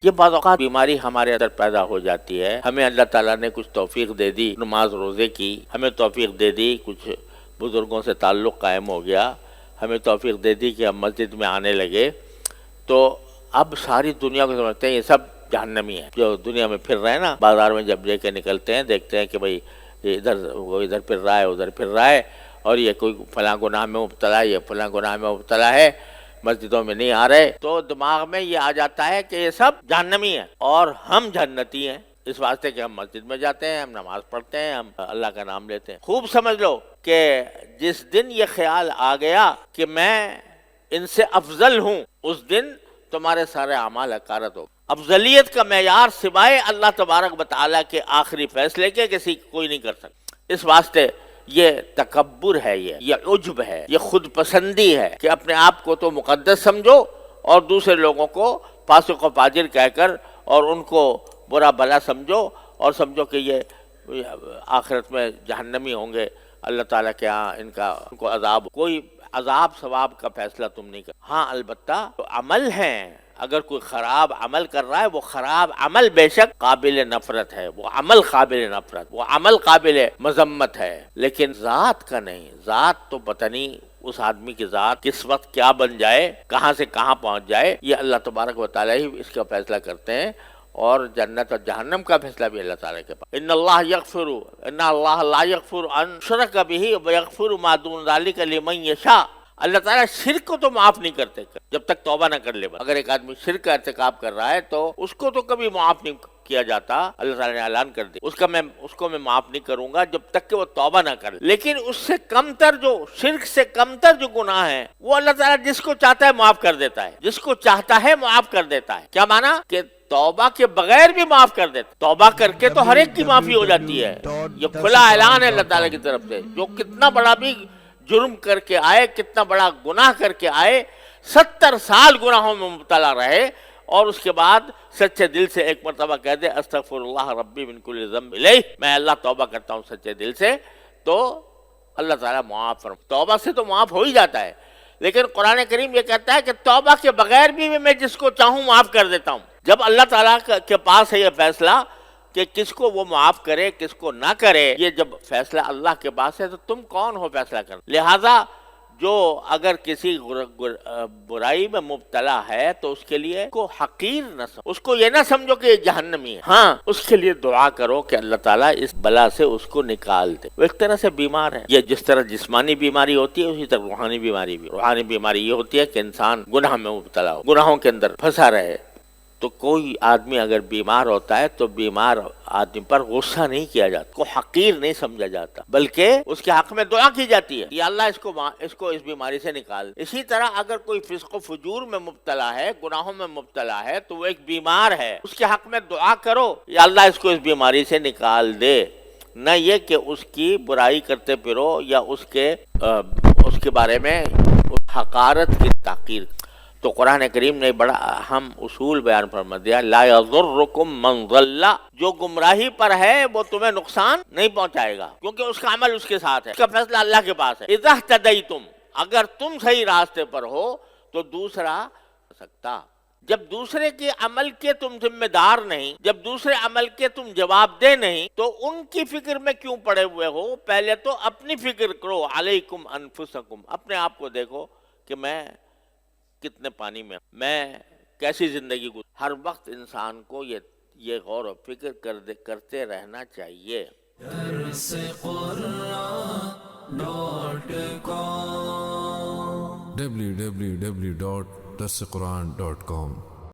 یہ بعض اوقات بیماری ہمارے اندر پیدا ہو جاتی ہے، ہمیں اللہ تعالیٰ نے کچھ توفیق دے دی، نماز روزے کی ہمیں توفیق دے دی، کچھ بزرگوں سے تعلق قائم ہو گیا، ہمیں توفیق دے دی کہ ہم مسجد میں آنے لگے، تو اب ساری دنیا کو سمجھتے ہیں یہ سب جہنمی ہے جو دنیا میں پھر رہے ہیں نا، بازار میں جب لے کے نکلتے ہیں دیکھتے ہیں کہ بھئی وہ ادھر پھر رہا ہے ادھر پھر رہا ہے، اور یہ کوئی فلاں گناہ میں مبتلا ہے، یہ فلاں گناہ میں مبتلا ہے، مسجدوں میں نہیں آ رہے، تو دماغ میں یہ آ جاتا ہے کہ یہ سب جہنمی ہیں اور ہم جنتی ہیں، اس واسطے کہ ہم مسجد میں جاتے ہیں، ہم نماز پڑھتے ہیں، ہم اللہ کا نام لیتے ہیں۔ خوب سمجھ لو کہ جس دن یہ خیال آ گیا کہ میں ان سے افضل ہوں، اس دن تمہارے سارے اعمال حقارت ہو۔ افضلیت کا معیار سوائے اللہ تبارک و تعالیٰ کے آخری فیصلے کے کسی کوئی نہیں کر سکتا، اس واسطے یہ تکبر ہے، یہ عجب ہے، یہ خود پسندی ہے کہ اپنے آپ کو تو مقدس سمجھو اور دوسرے لوگوں کو فاسق و فاجر کہہ کر اور ان کو برا بلا سمجھو، اور سمجھو کہ یہ آخرت میں جہنمی ہوں گے، اللہ تعالیٰ کے ہاں ان کو عذاب، کوئی عذاب ثواب کا فیصلہ تم نہیں کر۔ ہاں البتہ عمل ہیں، اگر کوئی خراب عمل کر رہا ہے، وہ خراب عمل بے شک قابل نفرت ہے، وہ عمل قابل نفرت، وہ عمل قابل مذمت ہے، لیکن ذات کا نہیں۔ ذات تو پتہ نہیں اس آدمی کی ذات کس وقت کیا بن جائے، کہاں سے کہاں پہنچ جائے، یہ اللہ تبارک و تعالیٰ ہی اس کا فیصلہ کرتے ہیں، اور جنت اور جہنم کا فیصلہ بھی اللہ تعالیٰ کے پاس۔ ان اللہ لا یغفر ان یشرک بہ ویغفر ما دون ذلک لمن یشاء۔ اللہ تعالیٰ شرک کو تو معاف نہیں کرتے جب تک توبہ نہ کر لے۔ اگر ایک آدمی شرک کا ارتکاب کر رہا ہے تو اس کو تو کبھی معاف نہیں کیا جاتا، اللہ تعالیٰ نے اعلان کر دیا اس کو میں معاف نہیں کروں گا جب تک کہ وہ توبہ نہ کر لے۔ لیکن اس سے کم تر جو شرک سے کم تر جو گناہ ہے، وہ اللہ تعالیٰ جس کو چاہتا ہے معاف کر دیتا ہے، جس کو چاہتا ہے معاف کر دیتا ہے۔ کیا معنی؟ کہ توبہ کے بغیر بھی معاف کر دیتا، توبہ کر کے تو ہر ایک کی معافی ہو جاتی ہے۔ یہ کھلا اعلان ہے اللہ تعالیٰ کی طرف سے، جو کتنا بڑا بھی جرم کر کے آئے، کتنا بڑا گناہ کر کے آئے، 70 سال گناہوں میں مبتلا رہے، اور اس کے بعد سچے دل سے ایک مرتبہ کہہ دے استغفر اللہ ربی من کل ذنب الیہ، میں اللہ توبہ کرتا ہوں سچے دل سے، تو اللہ تعالیٰ معاف فرما۔ توبہ سے تو معاف ہو ہی جاتا ہے، لیکن قرآن کریم یہ کہتا ہے کہ توبہ کے بغیر بھی میں جس کو چاہوں معاف کر دیتا ہوں۔ جب اللہ تعالیٰ کے پاس ہے یہ فیصلہ کہ کس کو وہ معاف کرے کس کو نہ کرے، یہ جب فیصلہ اللہ کے پاس ہے تو تم کون ہو فیصلہ کرنا؟ لہٰذا جو اگر کسی برائی میں مبتلا ہے تو اس کے لیے کو حقیر نہ سمجھو، اس کو یہ نہ سمجھو کہ یہ جہنمی ہے، ہاں اس کے لیے دعا کرو کہ اللہ تعالیٰ اس بلا سے اس کو نکال دے۔ وہ ایک طرح سے بیمار ہے، یہ جس طرح جسمانی بیماری ہوتی ہے اسی طرح روحانی بیماری بھی۔ روحانی بیماری یہ ہوتی ہے کہ انسان گناہ میں مبتلا ہو، گناہوں کے اندر پھنسا رہے۔ تو کوئی آدمی اگر بیمار ہوتا ہے تو بیمار آدمی پر غصہ نہیں کیا جاتا، کو حقیر نہیں سمجھا جاتا، بلکہ اس کے حق میں دعا کی جاتی ہے، یا اللہ اس کو اس بیماری سے نکال۔ اسی طرح اگر کوئی فسق و فجور میں مبتلا ہے، گناہوں میں مبتلا ہے، تو وہ ایک بیمار ہے، اس کے حق میں دعا کرو یا اللہ اس کو اس بیماری سے نکال دے، نہ یہ کہ اس کی برائی کرتے پھرو یا اس کے بارے میں حقارت کی تحقیر۔ تو قرآن کریم نے بڑا اہم اصول بیان فرما دیا، لا یضرکم من ضل، جو گمراہی پر ہے وہ تمہیں نقصان نہیں پہنچائے گا، کیونکہ اس کا عمل اس کے ساتھ ہے، اس کا فیصلہ اللہ کے پاس ہے۔ اذا اہتدیتم، اگر تم صحیح راستے پر ہو تو دوسرا سکتا، جب دوسرے کے عمل کے تم ذمہ دار نہیں، جب دوسرے عمل کے تم جواب دہ نہیں، تو ان کی فکر میں کیوں پڑے ہوئے ہو؟ پہلے تو اپنی فکر کرو، علیکم انفسکم، اپنے آپ کو دیکھو کہ میں کتنے پانی میں کیسی زندگی گزار۔ ہر وقت انسان کو یہ غور و فکر کرتے رہنا چاہیے۔ www.darsequran.com